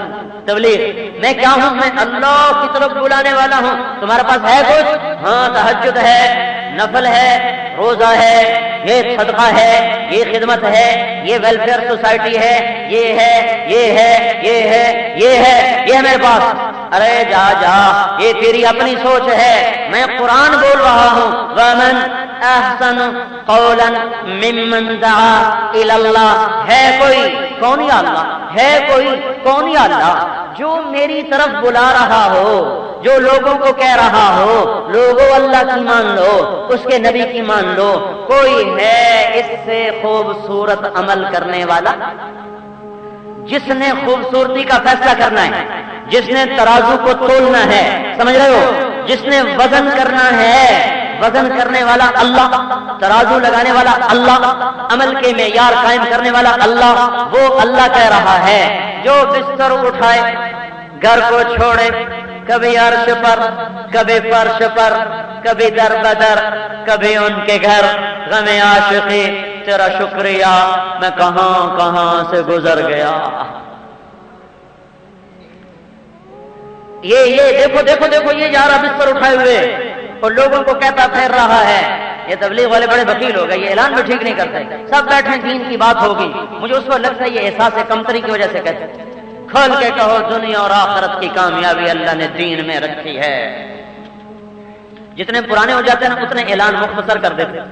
Speaker 1: تبلیغ میں کیا ہوں؟ میں اللہ کی طرف بلانے والا ہوں. تمہارے پاس ہے کچھ؟ ہاں تہجد ہے، نفل ہے، روزہ ہے، یہ صدقہ ہے، یہ خدمت ہے، یہ ویلفیئر سوسائٹی ہے، یہ ہے، یہ ہے، یہ ہے، یہ ہے، یہ ہے میرے پاس. ارے جا جا، یہ تیری اپنی سوچ ہے. میں قرآن بول رہا ہوں. ومن احسن قولا ممن دعا الی اللہ. ہے کوئی کون؟ یا اللہ. ہے کوئی کون؟ یا اللہ. جو میری طرف بلا رہا ہو، جو لوگوں کو کہہ رہا ہو لوگوں اللہ کی مان لو، اس کے نبی کی مان لو. کوئی ہے اس سے خوبصورت عمل کرنے والا؟ جس نے خوبصورتی کا فیصلہ کرنا ہے، جس نے ترازو کو تولنا ہے، سمجھ رہے ہو، جس نے وزن کرنا ہے، وزن کرنے والا اللہ، ترازو لگانے والا اللہ، عمل کے معیار قائم کرنے والا اللہ، وہ اللہ کہہ رہا ہے جو بستر اٹھائے، گھر کو چھوڑے، کبھی عرش پر، کبھی فرش پر، کبھی در بدر، کبھی ان کے گھر، غم عاشقی تیرا شکریہ میں کہاں کہاں سے گزر گیا. یہ دیکھو دیکھو دیکھو، یہ جا رہا بستر اٹھائے ہوئے اور لوگوں کو کہتا پھیر رہا ہے. یہ تبلیغ والے بڑے وکیل ہو گئے، یہ اعلان بھی ٹھیک نہیں کرتے. سب بیٹھے دین کی بات ہوگی. مجھے اس وقت لگتا ہے یہ احساس کمتری کی وجہ سے کہتے ہیں. کھول کے کہو دنیا اور آخرت کی کامیابی اللہ نے دین میں رکھی ہے. جتنے پرانے ہو جاتے ہیں نا اتنے اعلان مختصر کر دیتے ہیں،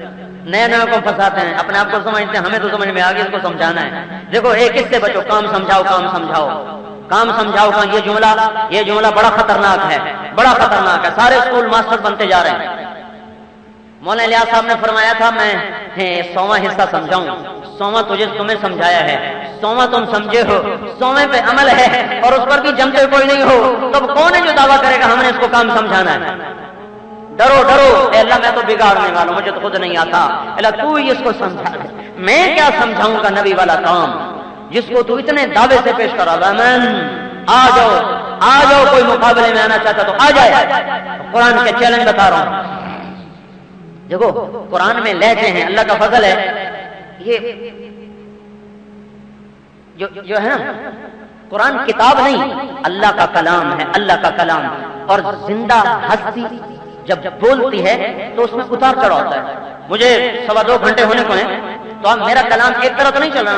Speaker 1: نئے نئے کو پھنساتے ہیں، اپنے آپ کو سمجھتے ہیں ہمیں تو سمجھ میں آ گیا، اس کو سمجھانا ہے. دیکھو ایک اس سے بچو، کام سمجھاؤ، کام سمجھاؤ، کام سمجھاؤ. کا یہ جملہ بڑا خطرناک ہے، بڑا خطرناک ہے. سارے اسکول ماسٹر بنتے جا رہے ہیں. مولانا الیاس صاحب نے فرمایا تھا میں 100واں حصہ سمجھاؤں. 100واں تمہیں سمجھایا ہے، 100واں تم سمجھے ہو، 100ویں پہ عمل ہے اور اس پر بھی جمتے کوئی نہیں ہو. تب کون ہے جو دعویٰ کرے گا ہم نے اس کو کام سمجھانا ہے؟ ڈرو ڈرو. اے اللہ میں تو بگاڑنے والا ہوں، مجھے تو خود نہیں آتا. اللہ تو ہی اس کو سمجھا دے. میں کیا سمجھاؤں گا نبی والا کام جس کو تو اتنے دعوے سے پیش کرا رہا ہے. آ جاؤ آ جاؤ، کوئی مقابلے میں آنا چاہتا تو آ جائے. قرآن کے چیلنج بتا رہا ہوں. دیکھو قرآن میں لہجے ہیں، اللہ کا فضل ہے. یہ جو ہے نا قرآن کتاب نہیں، اللہ کا کلام ہے، اللہ کا کلام. اور زندہ ہستی جب بولتی ہے تو اس میں اتار چڑھاؤ ہوتا ہے. مجھے 2.25 گھنٹے ہونے کو ہیں تو اب میرا کلام ایک طرح تو نہیں چل رہا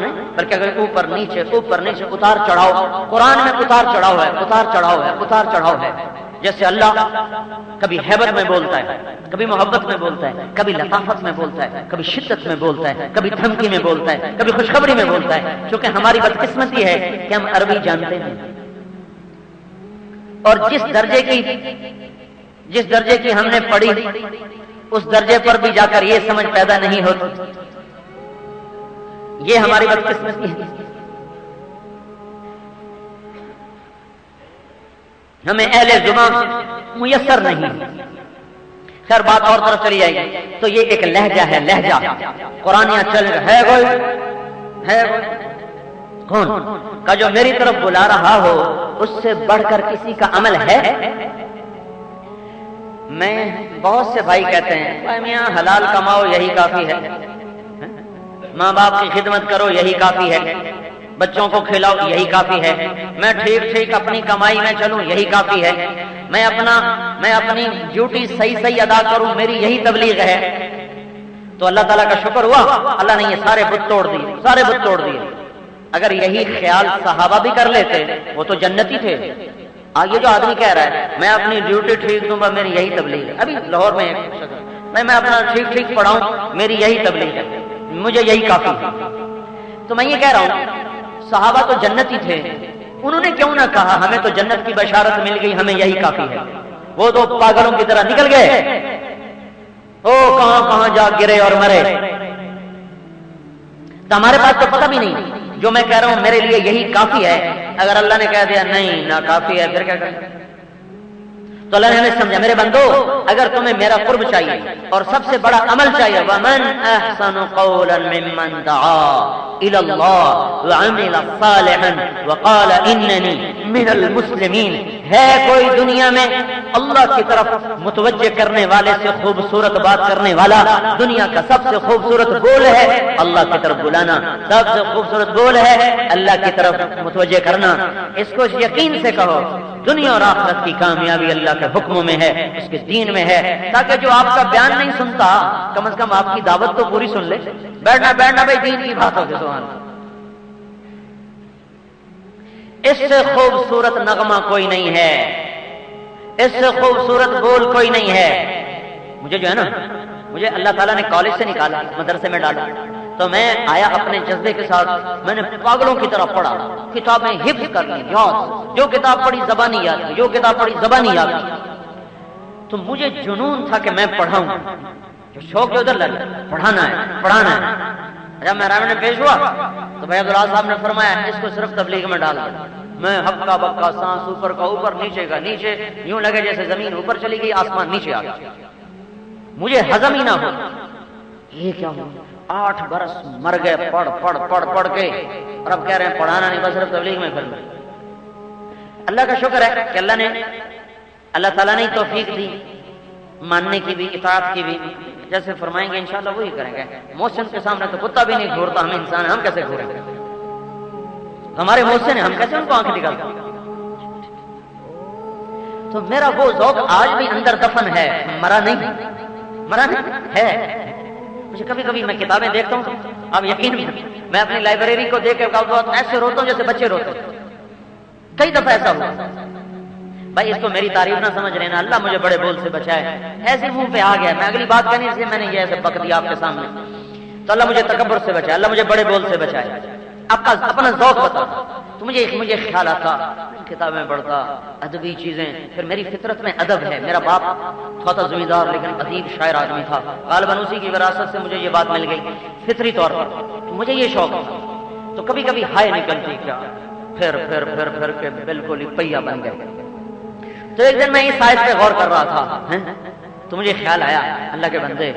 Speaker 1: ہے، بلکہ اگر اوپر نیچے اتار چڑھاؤ. قرآن میں اتار چڑھاؤ ہے، اتار چڑھاؤ ہے، اتار چڑھاؤ ہے. جیسے اللہ کبھی ہیبت میں بولتا ہے، کبھی محبت میں بولتا ہے، کبھی لطافت میں بولتا ہے، کبھی شدت میں بولتا ہے، کبھی دھمکی میں بولتا ہے، کبھی خوشخبری میں بولتا ہے. چونکہ ہماری بدقسمتی ہے کہ ہم عربی جانتے ہیں اور جس درجے کی ہم نے پڑھی اس درجے پر بھی جا کر یہ سمجھ پیدا نہیں ہوتی. یہ ہماری بدقسمتی ہے. ہمیں اہل زبان میسر نہیں. خیر بات اور طرف چلی جائے گی. تو یہ ایک لہجہ ہے، لہجہ قرآن چل رہا ہے. کون کا جو میری طرف بلا رہا ہو اس سے بڑھ کر کسی کا عمل ہے؟ میں بہت سے بھائی کہتے ہیں بھائی میاں حلال کماؤ یہی کافی ہے، ماں باپ کی خدمت کرو یہی کافی ہے، بچوں کو کھلاؤ یہی کافی ہے، میں ٹھیک اپنی کمائی میں چلوں یہی کافی ہے، میں اپنی ڈیوٹی صحیح ادا کروں میری یہی تبلیغ ہے. تو اللہ تعالیٰ کا شکر ہوا اللہ نے یہ سارے بت توڑ دیے. اگر یہی خیال صحابہ بھی کر لیتے وہ تو جنتی تھے. یہ جو آدمی کہہ رہا ہے میں اپنی ڈیوٹی ٹھیک دوں گا میری یہی تبلیغ ہے. ابھی لاہور میں میں اپنا ٹھیک پڑھاؤں میری یہی تبلیغ ہے، مجھے یہی کافی ہے. تو میں یہ کہہ رہا ہوں صحابہ تو جنتی تھے، انہوں نے کیوں نہ کہا ہمیں تو جنت کی بشارت مل گئی، ہمیں یہی کافی ہے؟ وہ تو پاگلوں کی طرح نکل گئے، او کہاں کہاں جا گرے اور مرے۔ تو ہمارے پاس تو پتہ بھی نہیں، جو میں کہہ رہا ہوں میرے لیے یہی کافی ہے، اگر اللہ نے کہہ دیا نہیں نا کافی ہے پھر کیا کریں؟ تو اللہ نے ہمیں سمجھا میرے بندو اگر تمہیں میرا قرب چاہیے اور سب سے بڑا عمل چاہیے، وَمَنْ أَحْسَنُ قَوْلًا مِّمَّنْ دَعَا إِلَى اللَّهِ وَعَمِلَ صَالِحًا وَقَالَ إِنَّنِي مِنَ الْمُسْلِمِينَ، ہے کوئی دنیا میں اللہ کی طرف متوجہ کرنے والے سے خوبصورت بات کرنے والا؟ دنیا کا سب سے خوبصورت بول ہے اللہ کی طرف بلانا، سب سے خوبصورت بول ہے اللہ کی طرف متوجہ کرنا۔ اس کو یقین سے کہو، دنیا اور آخرت کی کامیابی اللہ کے حکموں میں ہے، اس کے دین میں ہے، تاکہ جو آپ کا بیان نہیں سنتا کم از کم آپ کی دعوت تو پوری سن لے۔ بیٹھنا بھائی دین کی بات ہوگی، سبحان اللہ۔ اس سے خوبصورت نغمہ کوئی نہیں ہے، اس سے خوبصورت بول کوئی نہیں ہے۔ مجھے جو ہے نا، مجھے اللہ تعالیٰ نے کالج سے نکالا، مدرسے میں ڈالا، تو میں آیا اپنے جذبے کے ساتھ، میں نے پاگلوں کی طرح پڑھا، کتابیں حفظ کر لی، یاد، جو کتاب پڑھی زبانی یاد، جو کتاب پڑھی زبانی یاد۔ تو مجھے جنون تھا کہ میں پڑھاؤں، جو شوق جو ادھر لگا، پڑھانا ہے پڑھانا ہے۔ جب میں رائے میں پیش ہوا تو بھائی عبداللہ صاحب نے فرمایا اس کو صرف تبلیغ میں ڈال دیں۔ میں ہکا بکا سانس اوپر کا اوپر، نیچے کا نیچے، یوں لگے جیسے زمین اوپر چلی گئی آسمان نیچے آ گیا، مجھے ہضم ہی نہ ہو۔ یہ کیا ہوا؟ 8 برس مر گئے پڑھ پڑھ پڑھ پڑھ کے، اور اب کہہ رہے ہیں پڑھانا نہیں بس صرف تبلیغ میں پھر۔ اللہ کا شکر ہے کہ اللہ تعالیٰ نے توفیق دی ماننے کی بھی، اطاعت کی بھی، جیسے فرمائیں گے انشاءاللہ وہی کریں گے۔ محسن کے سامنے تو کتا بھی نہیں گھورتا، ہم انسان ہیں، ہم کیسے گھوریں گے؟ ہمارے محسن ہیں، ہم کیسے ان کو آنکھ نکالتے؟ تو میرا وہ ذوق آج بھی اندر دفن ہے، مرا نہیں ہے۔ مجھے کبھی کبھی میں کتابیں دیکھتا ہوں، آپ یقین میں اپنی لائبریری کو دیکھ کے ایسے روتا ہوں جیسے بچے روتے ہیں۔ کئی دفعہ ایسا ہوا بھائی، اس کو میری تعریف نہ سمجھ رہے نا، اللہ مجھے بڑے بول سے بچائے، ایسے منہ پہ آ گیا، میں اگلی بات کرنی اس لیے میں نے یہ ایسے بک دیا آپ کے سامنے، تو اللہ مجھے تکبر سے بچائے، اللہ مجھے بڑے بول سے بچائے۔ آپ کا اپنا ذوق بتا، تو مجھے خیال آتا، کتابیں پڑھتا، ادبی چیزیں، پھر میری فطرت میں ادب ہے۔ میرا باپ تھا زمیندار لیکن ادیب شاعر آدمی تھا، غالباً اسی کی وراثت سے مجھے یہ بات مل گئی فطری طور پر، تو مجھے یہ شوق تھا۔ تو کبھی کبھی ہائے نکلتی کیا، پھر کے بالکل ہی پہیا بن گئے۔ تو ایک دن میں اس آیت پہ غور کر رہا تھا تو مجھے خیال آیا، اللہ کے بندے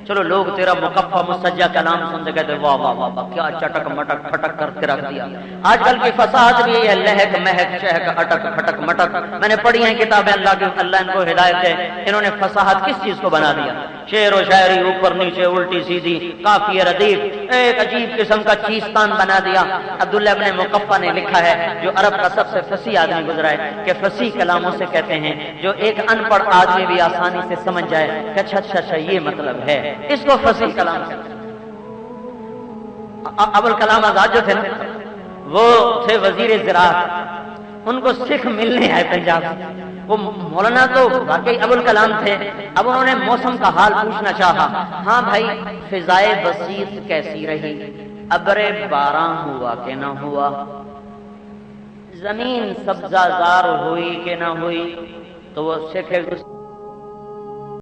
Speaker 1: چلو لوگ تیرا مقفع مسجع کلام سنتے کہتے واہ واہ واہ واہ کیا چٹک مٹک پھٹک کر کے رکھ دیا۔ آج کل کی فصاحت بھی ہے، لہک مہک چہک اٹک پھٹک مٹک۔ میں نے پڑھی ہیں کتابیں، اللہ ان کو ہدایت ہے، انہوں نے فصاحت کس چیز کو بنا دیا؟ شعر و شاعری اوپر نیچے الٹی سیدھی، قافیہ ردیف، ایک عجیب قسم کا چیستان بنا دیا۔ عبداللہ ابن مقفع نے لکھا ہے، جو عرب کا سب سے فصیح آدمی گزرا ہے، کہ فصیح کلاموں سے کہتے ہیں جو ایک ان پڑھ آدمی بھی آسانی سے سمجھ جائے کہ اچھا یہ مطلب ہے، اس کو فصیح کلام کہتے ہیں۔ ابوالکلام آزاد جو تھے نا، وہ تھے وزیر زراعت، ان کو سکھ ملنے آئے پنجاب سے۔ وہ مولانا تو واقعی ابوالکلام تھے، اب انہوں نے موسم کا حال پوچھنا چاہا۔ ہاں بھائی، فضائے بسیط کیسی رہی؟ ابر باران ہوا کہ نہ ہوا؟ زمین سبزہ زار ہوئی کہ نہ ہوئی؟ تو وہ سکھ